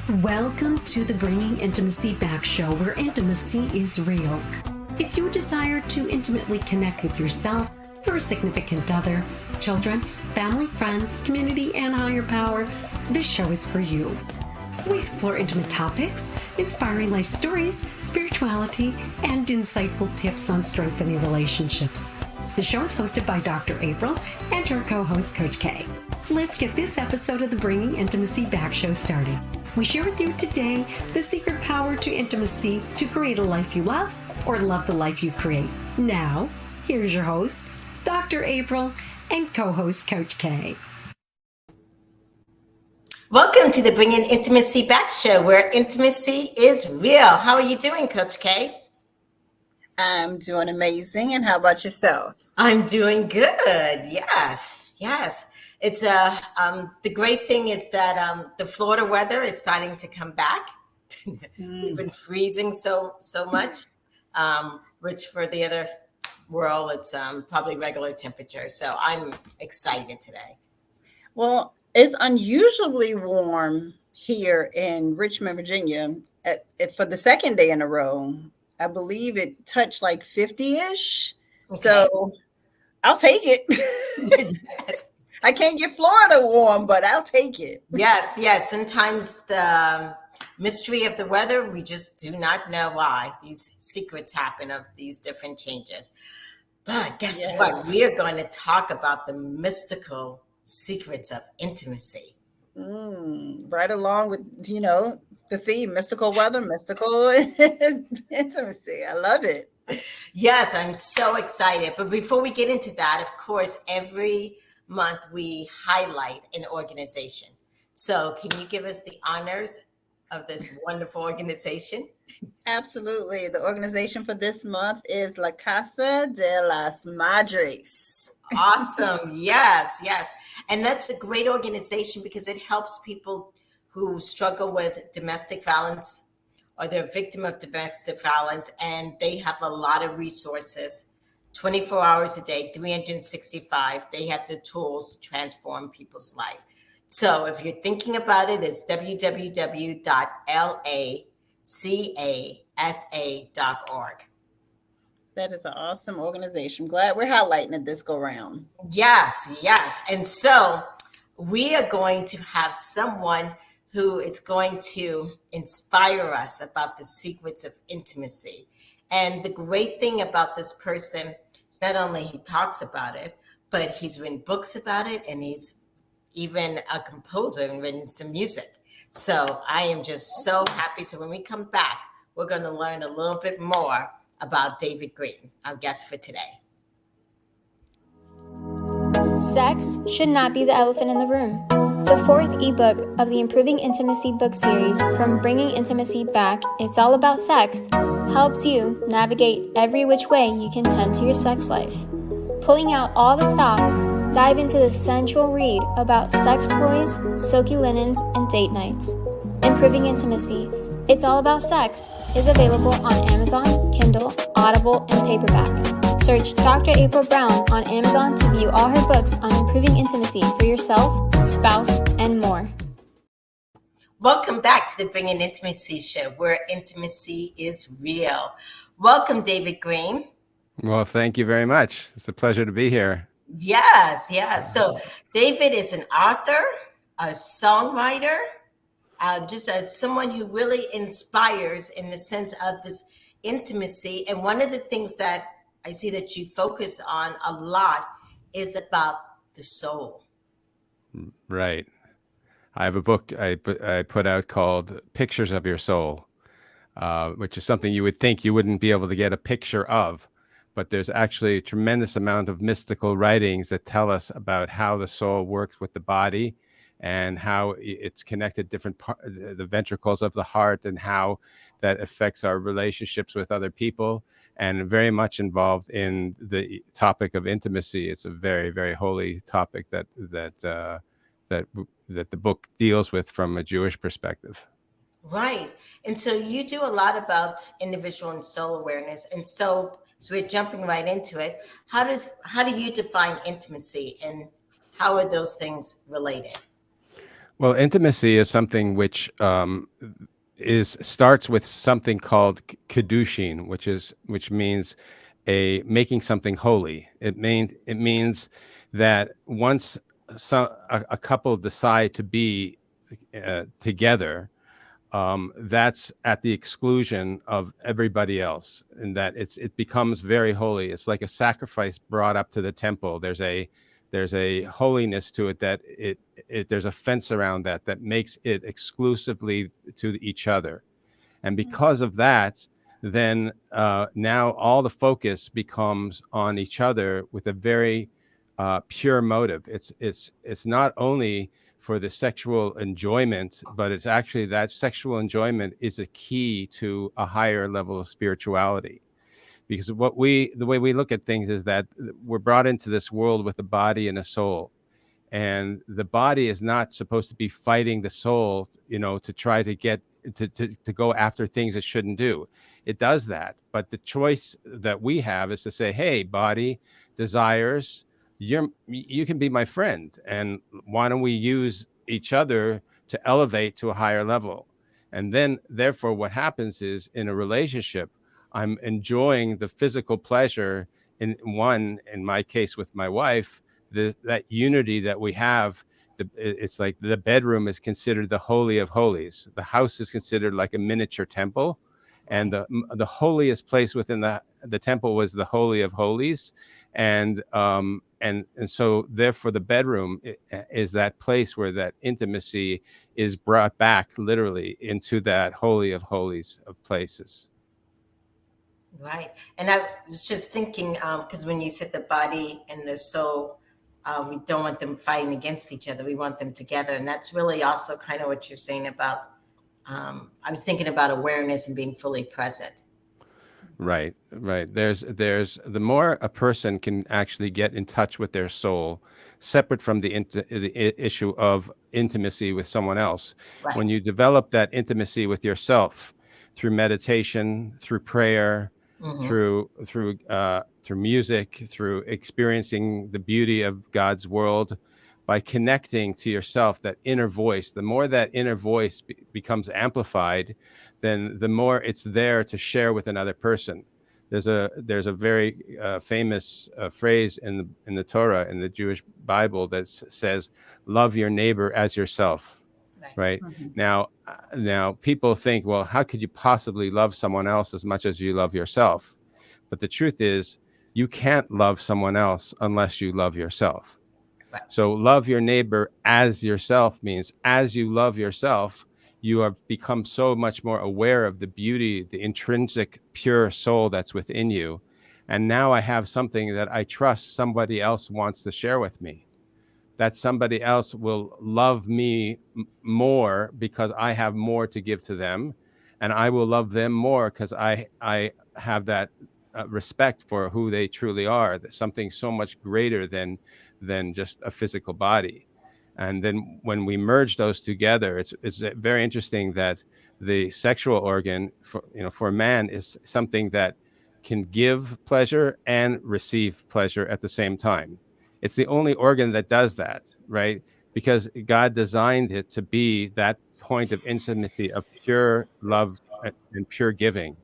Welcome to the Bringing Intimacy Back show, where intimacy is real. If you desire to intimately connect with yourself, your significant other, children, family, friends, community, and higher power, this show is for you. We explore intimate topics, inspiring life stories, spirituality, and insightful tips on strengthening relationships. The show is hosted by Dr. April and her co-host, Coach K. Let's get this episode of the Bringing Intimacy Back show started. We share with you today the secret power to intimacy to create a life you love or love the life you create. Now, here's your host, Dr. April, and co-host Coach K. Welcome to the Bringing Intimacy Back show, where intimacy is real. How are you doing, Coach K? I'm doing amazing. And how about yourself? I'm doing good. Yes. It's the great thing is that the Florida weather is starting to come back. We've been freezing so much, which for the other world, it's probably regular temperature. So I'm excited today. Well, it's unusually warm here in Richmond, Virginia for the second day in a row. I believe it touched like 50-ish. Okay. So I'll take it. I can't get Florida warm, but I'll take it. Yes. Sometimes the mystery of the weather, we just do not know why these secrets happen of these different changes. But guess what? We are going to talk about the mystical secrets of intimacy. Right along with, the theme, mystical weather, mystical intimacy. I love it. Yes, I'm so excited. But before we get into that, of course, every month we highlight an organization. So can you give us the honors of this wonderful organization? Absolutely. The organization for this month is La Casa de las Madres. Awesome. Yes. And that's a great organization because it helps people who struggle with domestic violence or they're a victim of domestic violence, and they have a lot of resources, 24 hours a day, 365. They have the tools to transform people's life. So if you're thinking about it, it's www.lacasa.org. That is an awesome organization. Glad we're highlighting it this go round. Yes. And so we are going to have someone who is going to inspire us about the secrets of intimacy. And the great thing about this person is not only he talks about it, but he's written books about it, and he's even a composer and written some music. So I am just so happy. So when we come back, we're going to learn a little bit more about David Green, our guest for today. Sex should not be the elephant in the room. The fourth ebook of the Improving Intimacy book series from Bringing Intimacy Back, It's All About Sex, helps you navigate every which way you can tend to your sex life. Pulling out all the stops, dive into the sensual read about sex toys, silky linens, and date nights. Improving Intimacy, It's All About Sex is available on Amazon, Kindle, Audible, and paperback. Search Dr. April Brown on Amazon to view all her books on improving intimacy for yourself, spouse, and more. Welcome back to the Bringing Intimacy show, where intimacy is real. Welcome, David Green. Well, thank you very much. It's a pleasure to be here. Yes. So David is an author, a songwriter, just as someone who really inspires in the sense of this intimacy. And one of the things that I see that you focus on a lot is about the soul. Right. I have a book I put out called Pictures of Your Soul, which is something you would think you wouldn't be able to get a picture of. But there's actually a tremendous amount of mystical writings that tell us about how the soul works with the body and how it's connected the ventricles of the heart and how that affects our relationships with other people, and very much involved in the topic of intimacy. It's a very, very holy topic that the book deals with from a Jewish perspective. Right. And so you do a lot about individual and soul awareness. And so we're jumping right into it. How do you define intimacy, and how are those things related? Well, intimacy is something which is starts with something called kedushin, which means a making something holy. It means that once a couple decide to be together, that's at the exclusion of everybody else, and that it becomes very holy. It's like a sacrifice brought up to the temple. There's a holiness to it that there's a fence around that makes it exclusively to each other. And because of that, then now all the focus becomes on each other with a very pure motive. It's not only for the sexual enjoyment, but it's actually that sexual enjoyment is a key to a higher level of spirituality. Because the way we look at things is that we're brought into this world with a body and a soul, and the body is not supposed to be fighting the soul, to try to get to go after things it shouldn't do. It does that, but the choice that we have is to say, hey, body, desires, you can be my friend, and why don't we use each other to elevate to a higher level? And then therefore what happens is, in a relationship, I'm enjoying the physical pleasure in my case with my wife, that unity that we have. It's like the bedroom is considered the holy of holies. The house is considered like a miniature temple, and Right. the holiest place within the temple was the holy of holies. And so therefore the bedroom is that place where that intimacy is brought back literally into that holy of holies of places. Right. And I was just thinking, because when you said the body and the soul, we don't want them fighting against each other. We want them together. And that's really also kind of what you're saying about, I was thinking about awareness and being fully present. Right, right. There's the more a person can actually get in touch with their soul, separate from the issue of intimacy with someone else. Right. When you develop that intimacy with yourself through meditation, through prayer, Mm-hmm. through music, through experiencing the beauty of God's world, by connecting to yourself, that inner voice, the more that inner voice becomes amplified, then the more it's there to share with another person. There's a very famous phrase in the Torah, in the Jewish Bible, that says, "Love your neighbor as yourself." Right. Right Mhm. now, people think, well, how could you possibly love someone else as much as you love yourself? But the truth is, you can't love someone else unless you love yourself. Right. So love your neighbor as yourself means, as you love yourself, you have become so much more aware of the beauty, the intrinsic pure soul that's within you. And now I have something that I trust somebody else wants to share with me, that somebody else will love me more because I have more to give to them, and I will love them more because I have that respect for who they truly are. That something so much greater than just a physical body. And then when we merge those together, it's very interesting that the sexual organ for a man is something that can give pleasure and receive pleasure at the same time. It's the only organ that does that, right? Because God designed it to be that point of intimacy, of pure love and pure giving.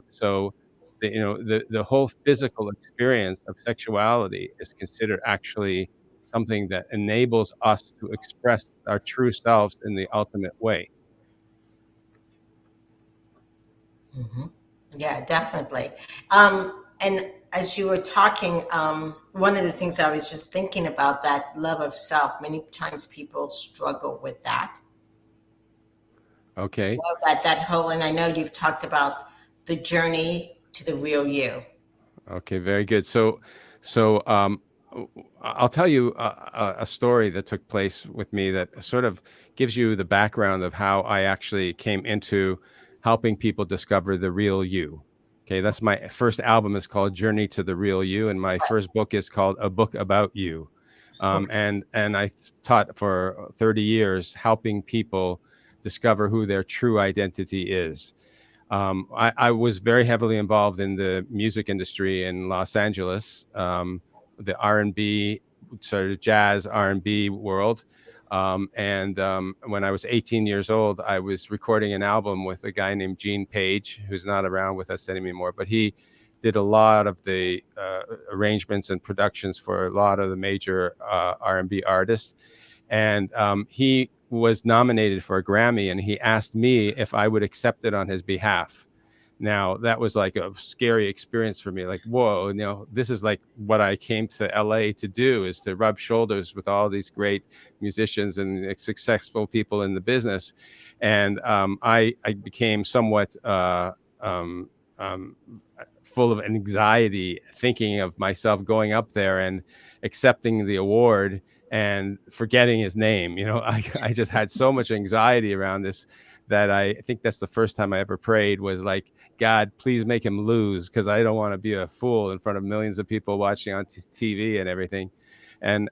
So, the whole physical experience of sexuality is considered actually something that enables us to express our true selves in the ultimate way. Mm-hmm. Yeah, definitely. And as you were talking, one of the things I was just thinking about, that love of self, many times people struggle with that. Okay. Well, that whole, and I know you've talked about the journey to the real you. Okay, very good. So, I'll tell you a story that took place with me that sort of gives you the background of how I actually came into helping people discover the real you. Okay, that's my first album is called Journey to the Real You, and my first book is called A Book About You. Okay. And I taught for 30 years helping people discover who their true identity is. I was very heavily involved in the music industry in Los Angeles, the R&B, sort of jazz R&B world. When I was 18 years old, I was recording an album with a guy named Gene Page, who's not around with us anymore, but he did a lot of the arrangements and productions for a lot of the major R&B artists. And he was nominated for a Grammy, and he asked me if I would accept it on his behalf. Now, that was like a scary experience for me. Like, whoa, this is like what I came to LA to do, is to rub shoulders with all these great musicians and successful people in the business. And I became somewhat um, um, full of anxiety, thinking of myself going up there and accepting the award and forgetting his name. I just had so much anxiety around this that I think that's the first time I ever prayed, was like, God, please make him lose, because I don't want to be a fool in front of millions of people watching on TV and everything. And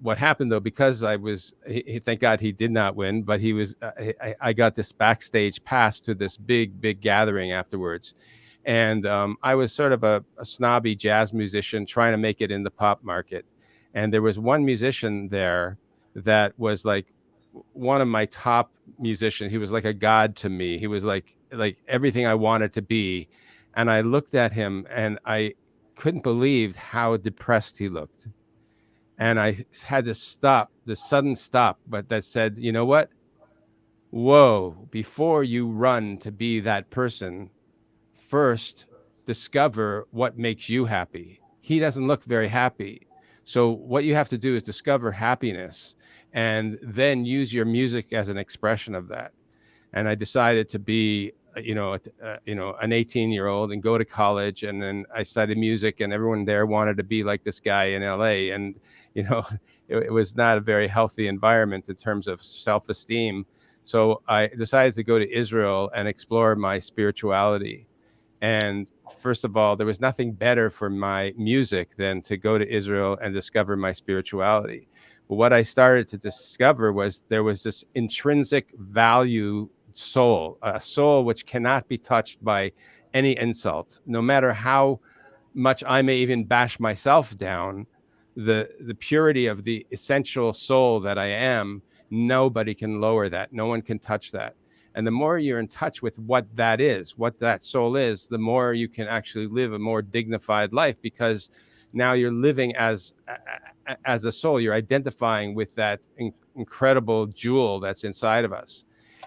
what happened, though, because thank God he did not win, but he was, I got this backstage pass to this big gathering afterwards. And I was sort of a snobby jazz musician trying to make it in the pop market. And there was one musician there that was like one of my top musicians. He was like a god to me. He was like everything I wanted to be. And I looked at him and I couldn't believe how depressed he looked. And I had to stop, the sudden stop, but that said, you know what? Whoa, before you run to be that person, first discover what makes you happy. He doesn't look very happy. So what you have to do is discover happiness and then use your music as an expression of that. And I decided to be, an 18-year-old and go to college. And then I studied music, and everyone there wanted to be like this guy in LA. And, it was not a very healthy environment in terms of self-esteem. So I decided to go to Israel and explore my spirituality. And first of all, there was nothing better for my music than to go to Israel and discover my spirituality. But what I started to discover was there was this intrinsic value soul, a soul which cannot be touched by any insult, no matter how much I may even bash myself down. The purity of the essential soul that I am, nobody can lower that. No one can touch that. And the more you're in touch with what that is, what that soul is, the more you can actually live a more dignified life, because now you're living as a soul. You're identifying with that incredible jewel that's inside of us.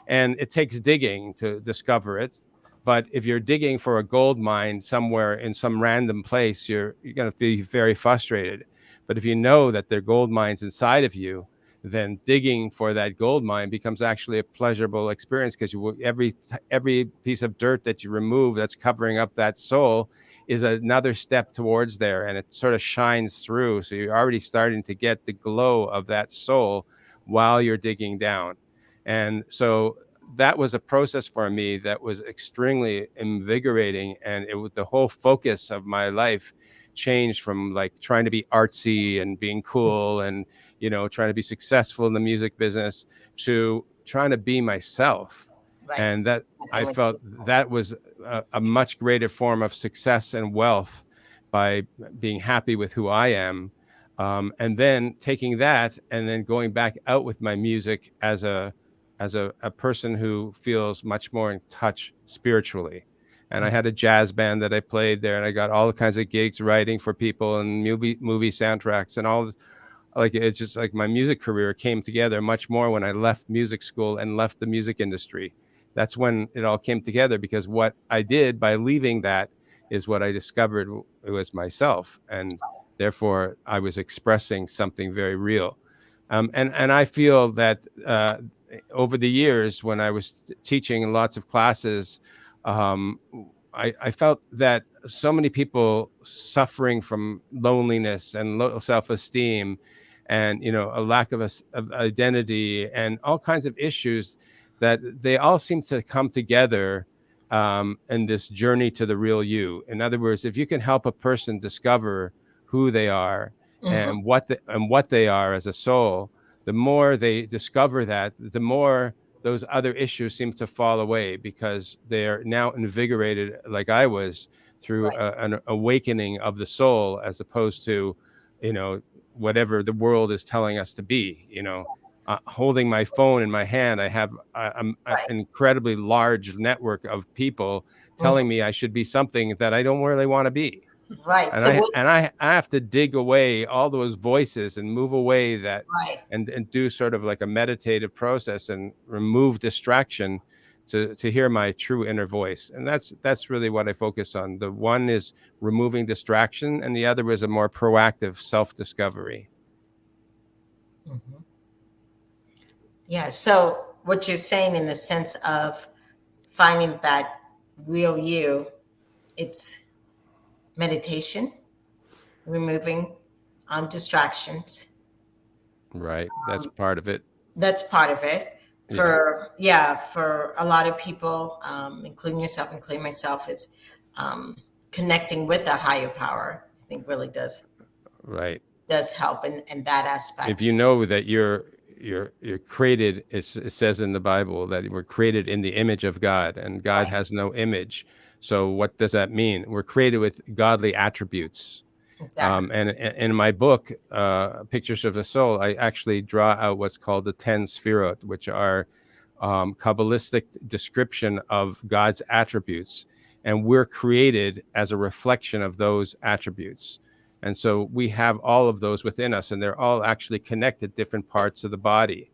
And it takes digging to discover it. But if you're digging for a gold mine somewhere in some random place, you're going to be very frustrated. But if you know that there are gold mines inside of you, then digging for that gold mine becomes actually a pleasurable experience, because every piece of dirt that you remove that's covering up that soul is another step towards there, and it sort of shines through. So you're already starting to get the glow of that soul while you're digging down. And so that was a process for me that was extremely invigorating, and the whole focus of my life changed from like trying to be artsy and being cool and trying to be successful in the music business to trying to be myself. Right. And that I felt that was a much greater form of success and wealth, by being happy with who I am. And then taking that and then going back out with my music as a person who feels much more in touch spiritually. And I had a jazz band that I played there, and I got all kinds of gigs writing for people and movie soundtracks and all. Like, it's just like my music career came together much more when I left music school and left the music industry. That's when it all came together, because what I did by leaving that is what I discovered it was myself, and therefore I was expressing something very real. And I feel that over the years, when I was teaching lots of classes, um, I felt that so many people suffering from loneliness and low self-esteem, and a lack of identity and all kinds of issues, that they all seem to come together in this journey to the real you. In other words, if you can help a person discover who they are and what they are as a soul, the more they discover that, the more those other issues seem to fall away, because they're now invigorated, like I was, through an awakening of the soul, as opposed to, whatever the world is telling us to be. Holding my phone in my hand, I'm an Right. incredibly large network of people telling Mhm. me I should be something that I don't really want to be. Right. And So I what? and I, I have to dig away all those voices and move away that, Right. and do sort of like a meditative process and remove distraction to hear my true inner voice. And that's really what I focus on. The one is removing distraction, and the other is a more proactive self-discovery. Mhm. Yeah. So what you're saying in the sense of finding that real you, it's meditation, removing distractions. Right. That's part of it. That's part of it. Yeah. For a lot of people, including yourself, including myself, is um, connecting with a higher power. I think really Right. does help in that If aspect. you know that you're created, it says in the Bible that we're created in the image of God, and God Right. has no image. So what does that mean? We're created with godly attributes. Exactly. And in my book, Pictures of the Soul, I actually draw out what's called the 10 Sfirot, which are Kabbalistic description of God's attributes. And we're created as a reflection of those attributes. And so we have all of those within us, and they're all actually connected different parts of the body.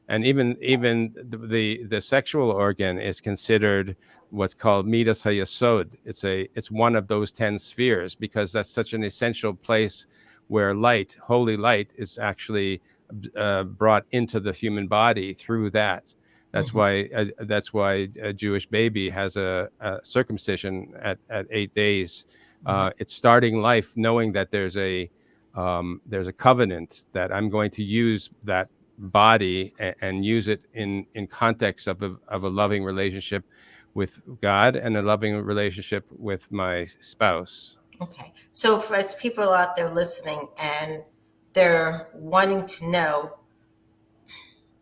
And even the sexual organ is considered what's called midas hayasod. It's one of those 10 spheres, because that's such an essential place where light, holy light, is actually brought into the human body through that. Hmm. That's why a Jewish baby has a circumcision at 8 days. Hmm. It's starting life knowing that there's a covenant that I'm going to use that body and use it in context of a loving relationship with God and a loving relationship with my spouse. Okay. So for as people out there listening and they're wanting to know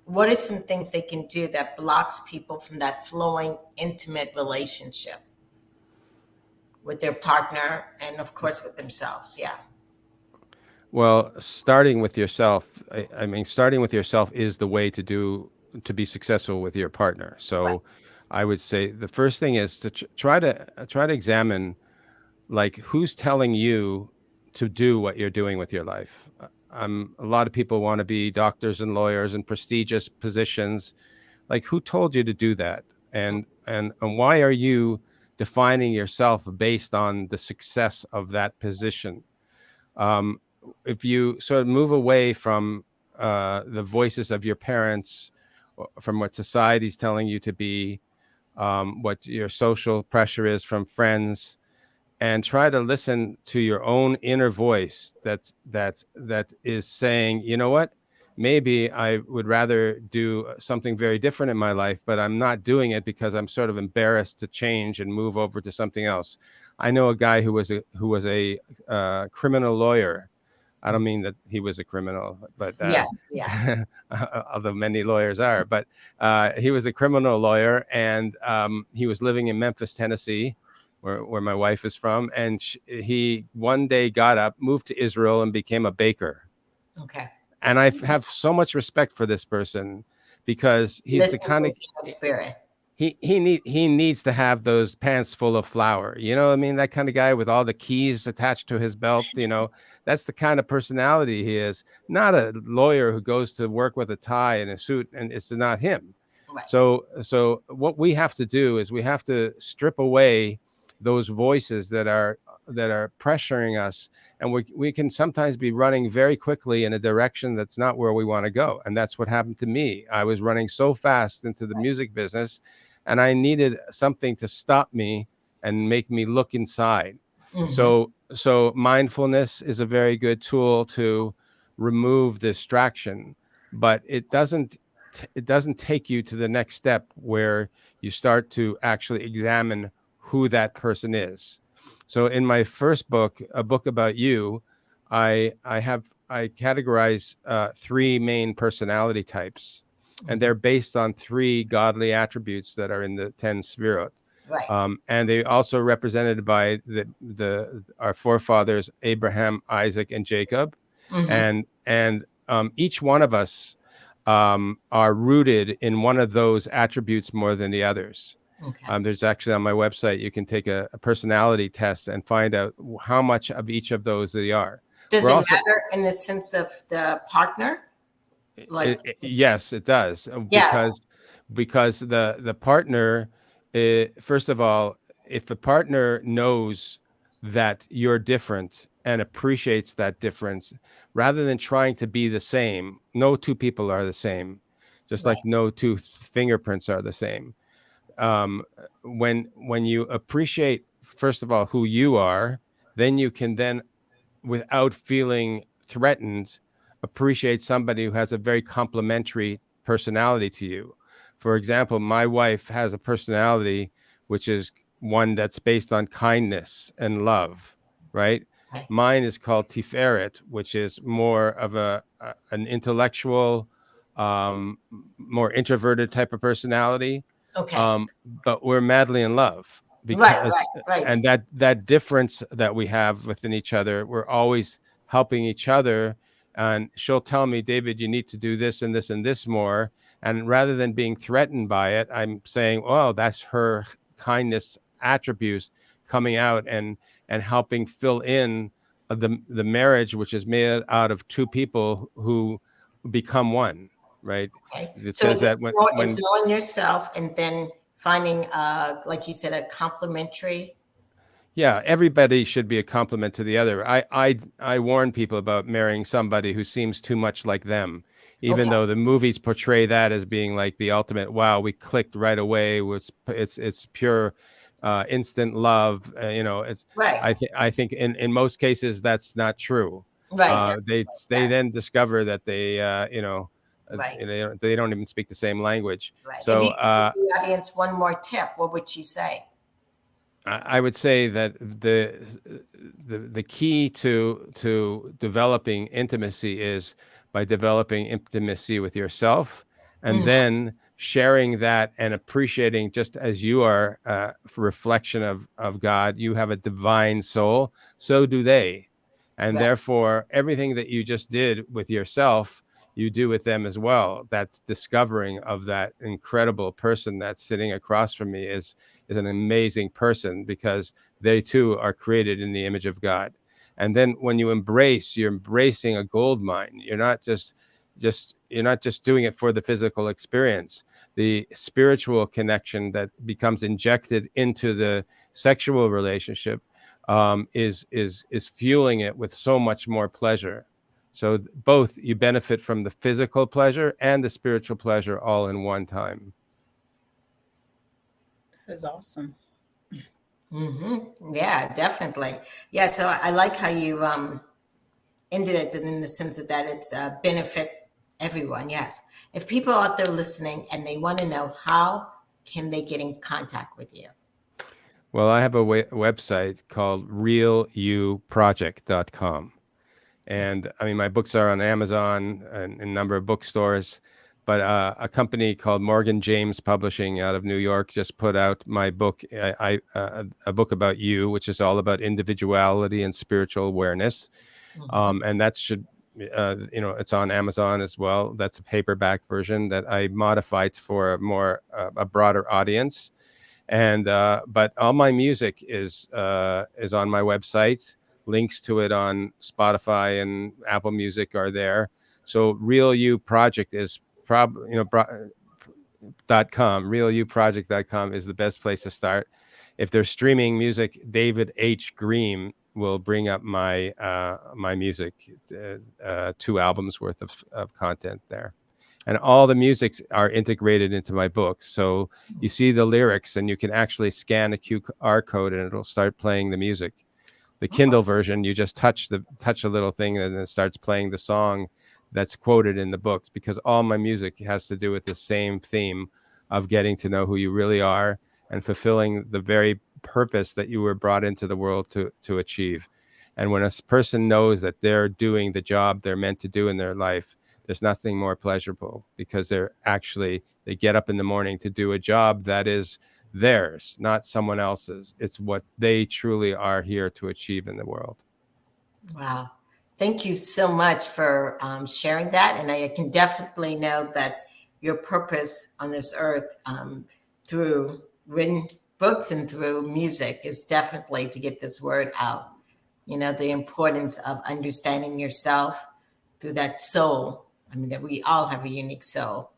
what are some things they can do that blocks people from that flowing, intimate relationship with their partner and, of course, with themselves? Yeah. Well, starting with yourself, I mean, starting with yourself is the way to be successful with your partner. Right. So I would say the first thing is to try to examine, like, who's telling you to do what you're doing with your life. A lot of people want to be doctors and lawyers and prestigious positions. Like, who told you to do that? And why are you defining yourself based on the success of that position? um, if you sort of move away from the voices of your parents, from what society's telling you to be, what your social pressure is from friends, and try to listen to your own inner voice that is saying, you know what, maybe I would rather do something very different in my life, but I'm not doing it because I'm sort of embarrassed to change and move over to something else. I know a guy who was a criminal lawyer. I don't mean that he was a criminal, but Yes. Yeah. although many lawyers are, but he was a criminal lawyer, and he was living in Memphis, Tennessee, where my wife is from. And he one day got up, moved to Israel, and became a baker. Okay. And I have so much respect for this person, because he's the Listen to kind of, his inner spirit. he needs to have those pants full of flour. You know what I mean? That kind of guy with all the keys attached to his belt. That's the kind of personality he is. Not a lawyer who goes to work with a tie and a suit, and it's not him. Right. So what we have to do is we have to strip away those voices that are pressuring us, and we can sometimes be running very quickly in a direction that's not where we want to go. And that's what happened to me. I was running so fast into the music business, and I needed something to stop me and make me look inside. Hmm. So mindfulness is a very good tool to remove distraction, but it doesn't take you to the next step where you start to actually examine who that person is. So in my first book, A Book About You, I categorize three main personality types, and Hmm. they're based on three godly attributes that are in the 10 Sfirot. Right. And they also represented by the our forefathers Abraham, Isaac, and Jacob. Mm-hmm. And each one of us are rooted in one of those attributes more than the others. Okay. There's actually on my website, you can take a personality test and find out how much of each of those they are. Does We're it also, matter in the sense of the partner? Like, yes, it does, yes. because the partner, first of all, if the partner knows that you're different and appreciates that difference, rather than trying to be the same, no two people are the same, just like Right. no two fingerprints are the same. When you appreciate, first of all, who you are, then you can then, without feeling threatened, appreciate somebody who has a very complementary personality to you. For example, my wife has a personality which is one that's based on kindness and love, right? Right. Mine is called Tiferet, which is more of an intellectual, more introverted type of personality. Okay. But we're madly in love Right. because, Right. Right. and that difference that we have within each other, we're always helping each other. And she'll tell me, David, you need to do this and this and this more. And rather than being threatened by it, I'm saying, oh, that's her kindness attributes coming out and helping fill in the marriage, which is made out of two people who become one, right? Okay. It So says that it's when knowing yourself and then finding, like you said, a complementary. yeah, everybody should be a complement to the other. I warn people about marrying somebody who seems too much like them, even Okay. though the movies portray that as being like the ultimate. Wow, we clicked right away. It's pure, instant love. It's Right. I think in most cases that's not true. Right. Definitely. They Yes. then discover that Right. they don't even speak the same language. Right. If So you could give the audience one more tip, what would you say? I would say that the key to developing intimacy is by developing intimacy with yourself, and Mm, then sharing that and appreciating, just as you are a reflection of God. You have a divine soul, so do they, and right. therefore everything that you just did with yourself, you do with them as well. That discovering of that incredible person that's sitting across from me is an amazing person, because they too are created in the image of God. And then when you embrace, you're embracing a gold mine. You're not just doing it for the physical experience. The spiritual connection that becomes injected into the sexual relationship, is fueling it with so much more pleasure. So both, you benefit from the physical pleasure and the spiritual pleasure all in one time. That's awesome. Yeah, definitely. Yeah. So I like how you ended it in the sense of that it's benefit everyone. Yes. If people out there listening and they want to know, how can they get in contact with you? Well, I have a website called reallyouproject.com. And I mean, my books are on Amazon and a number of bookstores. But a company called Morgan James Publishing out of New York just put out my book, a book about you, which is all about individuality and spiritual awareness. Mhm. And that should, it's on Amazon as well. That's a paperback version that I modified for a broader audience. And but all my music is on my website. Links to it on Spotify and Apple Music are there. So Real You Project is probably, .com. Reallyouproject.com is the best place to start. If they're streaming music, David H. Green will bring up my music, 2 albums worth of content there, and all the musics are integrated into my book. So you see the lyrics, and you can actually scan a QR code, and it'll start playing the music. The Kindle version, you just touch a little thing, and it starts playing the song that's quoted in the books, because all my music has to do with the same theme of getting to know who you really are and fulfilling the very purpose that you were brought into the world to achieve. And when a person knows that they're doing the job they're meant to do in their life, there's nothing more pleasurable, because they get up in the morning to do a job that is theirs, not someone else's. It's what they truly are here to achieve in the world. Wow. Thank you so much for sharing that. And I can definitely know that your purpose on this earth through written books and through music is definitely to get this word out. The importance of understanding yourself through that soul. I mean, that we all have a unique soul.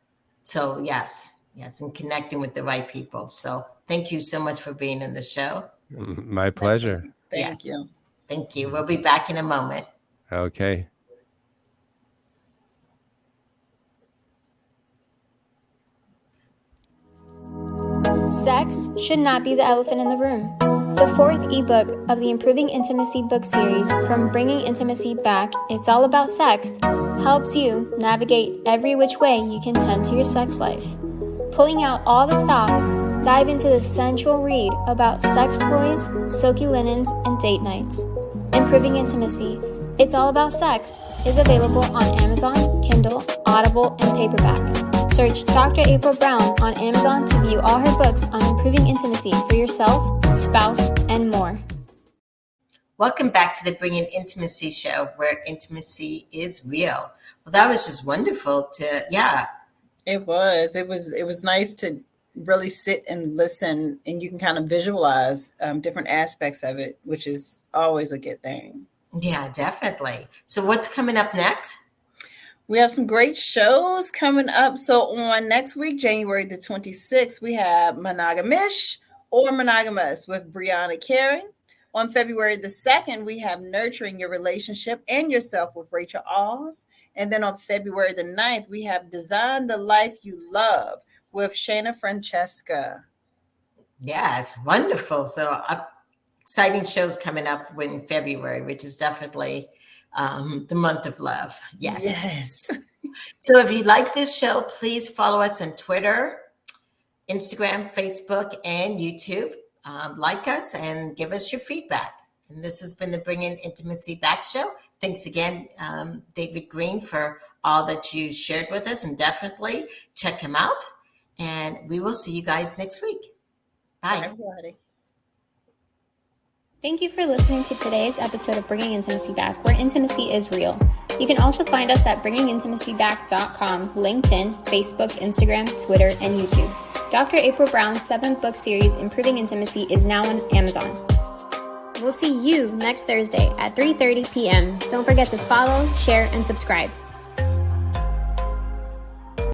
So yes, and connecting with the right people. So thank you so much for being on the show. My pleasure. Thank you. Thank you. We'll be back in a moment. Okay. Sex should not be the elephant in the room. The fourth ebook of the Improving Intimacy book series, From Bringing Intimacy Back, It's All About Sex, helps you navigate every which way you can tend to your sex life. Pulling out all the stops, dive into the central read about sex toys, silky linens, and date nights. Improving Intimacy, It's All About Sex is available on Amazon, Kindle, Audible, and paperback. Search Dr. April Brown on Amazon to view all her books on improving intimacy for yourself, spouse, and more. Welcome back to the Bringing Intimacy show, where intimacy is real. Well, that was just wonderful It was nice to really sit and listen, and you can kind of visualize different aspects of it, which is always a good thing. Yeah, definitely. So what's coming up next? We have some great shows coming up. So on next week, January the 26th, we have Monogamish or Monogamous with Brianna Carey. On February the 2nd, we have Nurturing Your Relationship and Yourself with Rachel Alls. And then on February the 9th, we have Design the Life You Love with Shana Francesca. Yes, wonderful. So exciting shows coming up in February, which is definitely the month of love. Yes. So if you like this show, please follow us on Twitter, Instagram, Facebook, and YouTube. Like us and give us your feedback. And this has been the Bringing Intimacy Back show. Thanks again, David Green, for all that you shared with us. And definitely check him out. And we will see you guys next week. Bye. Everybody. Thank you for listening to today's episode of Bringing Intimacy Back, where intimacy is real. You can also find us at bringingintimacyback.com, LinkedIn, Facebook, Instagram, Twitter, and YouTube. Dr. April Brown's 7-book series, Improving Intimacy, is now on Amazon. We'll see you next Thursday at 3:30 p.m. Don't forget to follow, share, and subscribe.